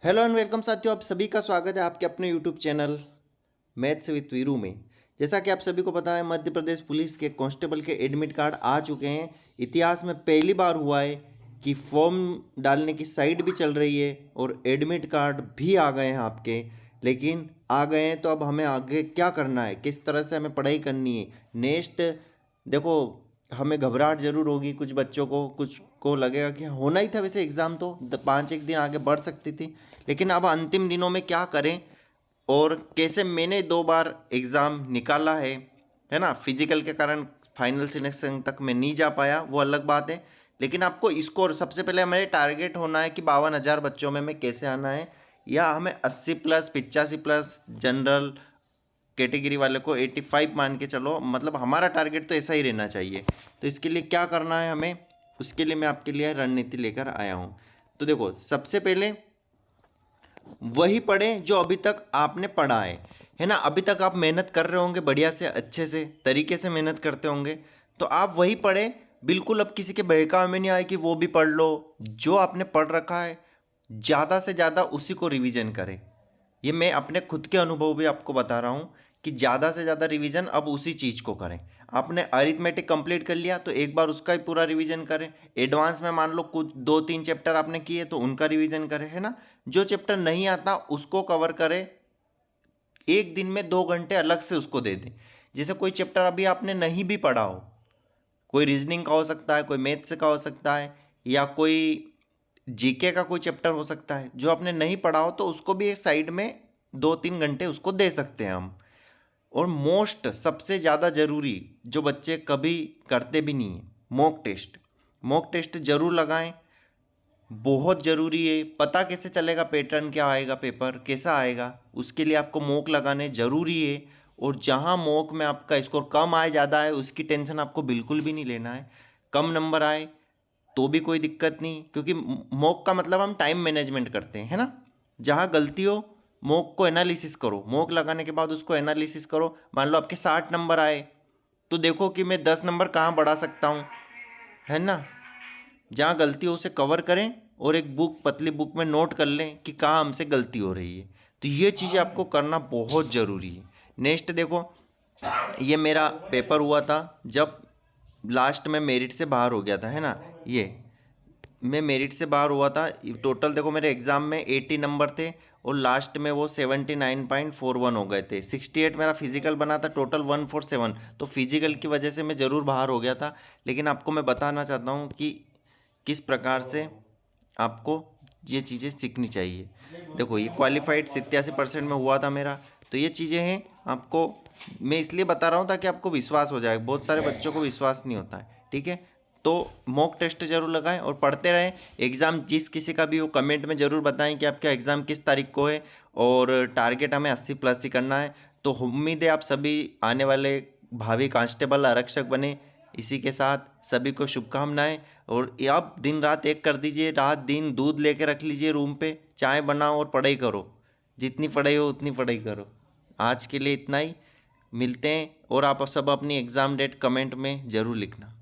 Hello and welcome साथियों, आप सभी का स्वागत है आपके अपने YouTube channel maths with Veeru में। जैसा कि आप सभी को पता है, मध्य प्रदेश पुलिस के कांस्टेबल के एडमिट कार्ड आ चुके हैं। इतिहास में पहली बार हुआ है कि फॉर्म डालने की साइट भी चल रही है और एडमिट कार्ड भी आ गए हैं आपके। लेकिन आ गए हैं तो अब हमें आगे क्या करना है, किस तरह से हमें पढ़ाई करनी है नेक्स्ट। देखो, हमें घबराहट जरूर होगी, कुछ बच्चों को, कुछ को लगेगा कि होना ही था, वैसे एग्ज़ाम तो 5 एक दिन आगे बढ़ सकती थी। लेकिन अब अंतिम दिनों में क्या करें और कैसे। मैंने 2 बार एग्ज़ाम निकाला है ना। फिजिकल के कारण फाइनल सिलेक्शन तक मैं नहीं जा पाया, वो अलग बात है। लेकिन आपको स्कोर सबसे पहले हमारे टारगेट होना है कि 52,000 बच्चों में मैं कैसे आना है, या हमें 80 प्लस 85 प्लस जनरल कैटेगरी वाले को 85 मान के चलो। मतलब हमारा टारगेट तो ऐसा ही रहना चाहिए। तो इसके लिए क्या करना है हमें, उसके लिए मैं आपके लिए रणनीति लेकर आया हूँ। तो देखो, सबसे पहले वही पढ़ें जो अभी तक आपने पढ़ा है ना। अभी तक आप मेहनत कर रहे होंगे, बढ़िया से अच्छे से तरीके से मेहनत करते होंगे, तो आप वही पढ़ें। बिल्कुल अब किसी के बहकावे में नहीं आए कि वो भी पढ़ लो। जो आपने पढ़ रखा है ज़्यादा से ज़्यादा उसी को रिवीजन करें। ये मैं अपने खुद के अनुभव भी आपको बता रहा हूँ कि ज़्यादा से ज़्यादा रिवीजन अब उसी चीज़ को करें। आपने अरिथमेटिक कंप्लीट कर लिया तो एक बार उसका ही पूरा रिवीजन करें। एडवांस में मान लो कुछ 2-3 चैप्टर आपने किए तो उनका रिवीजन करें, है ना। जो चैप्टर नहीं आता उसको कवर करें। एक दिन में 2 घंटे अलग से उसको दे दें। जैसे कोई चैप्टर अभी आपने नहीं भी पढ़ा हो, कोई रीजनिंग का हो सकता है, कोई मैथ्स का हो सकता है, या कोई जीके का कोई चैप्टर हो सकता है, जो आपने नहीं पढ़ा हो तो उसको भी एक साइड में 2-3 घंटे उसको दे सकते हैं हम। और मोस्ट सबसे ज़्यादा ज़रूरी, जो बच्चे कभी करते भी नहीं हैं, मॉक टेस्ट। मॉक टेस्ट ज़रूर लगाएं, बहुत ज़रूरी है। पता कैसे चलेगा पैटर्न क्या आएगा, पेपर कैसा आएगा, उसके लिए आपको मॉक लगाने ज़रूरी है। और जहाँ मॉक में आपका स्कोर कम आए ज़्यादा आए उसकी टेंशन आपको बिल्कुल भी नहीं लेना है। कम नंबर आए तो भी कोई दिक्कत नहीं, क्योंकि मॉक का मतलब हम टाइम मैनेजमेंट करते हैं, है ना। जहाँ गलती हो मॉक को एनालिसिस करो, मॉक लगाने के बाद उसको एनालिसिस करो। मान लो आपके 60 नंबर आए तो देखो कि मैं 10 नंबर कहाँ बढ़ा सकता हूँ, है ना। जहाँ गलती हो उसे कवर करें और एक बुक, पतली बुक में नोट कर लें कि कहाँ हमसे गलती हो रही है। तो ये चीज़ें आपको करना बहुत ज़रूरी है। नेक्स्ट देखो, ये मेरा पेपर हुआ था जब लास्ट में मेरिट से बाहर हो गया था, है ना। ये मैं मेरिट से बाहर हुआ था। टोटल देखो, मेरे एग्ज़ाम में 80 नंबर थे और लास्ट में वो 79.41 हो गए थे। 68 मेरा फिजिकल बना था, टोटल 147। तो फिजिकल की वजह से मैं ज़रूर बाहर हो गया था। लेकिन आपको मैं बताना चाहता हूँ कि किस प्रकार से आपको ये चीज़ें सीखनी चाहिए। देखो, ये क्वालिफाइड 87% में हुआ था मेरा। तो ये चीज़ें हैं, आपको मैं इसलिए बता रहा हूँ ताकि आपको विश्वास हो जाए। बहुत सारे बच्चों को विश्वास नहीं होता है, ठीक है। तो मॉक टेस्ट जरूर लगाएं और पढ़ते रहें। एग्ज़ाम जिस किसी का भी हो, कमेंट में ज़रूर बताएं कि आपका एग्ज़ाम किस तारीख को है। और टारगेट हमें 80 प्लस ही करना है। तो उम्मीद है आप सभी आने वाले भावी कांस्टेबल आरक्षक बने। इसी के साथ सभी को शुभकामनाएं। और ये आप दिन रात एक कर दीजिए, रात दिन दूध लेके रख लीजिए रूम पे, चाय बनाओ और पढ़ाई करो। जितनी पढ़ाई हो उतनी पढ़ाई करो। आज के लिए इतना ही, मिलते हैं। और आप सब अपनी एग्ज़ाम डेट कमेंट में ज़रूर लिखना।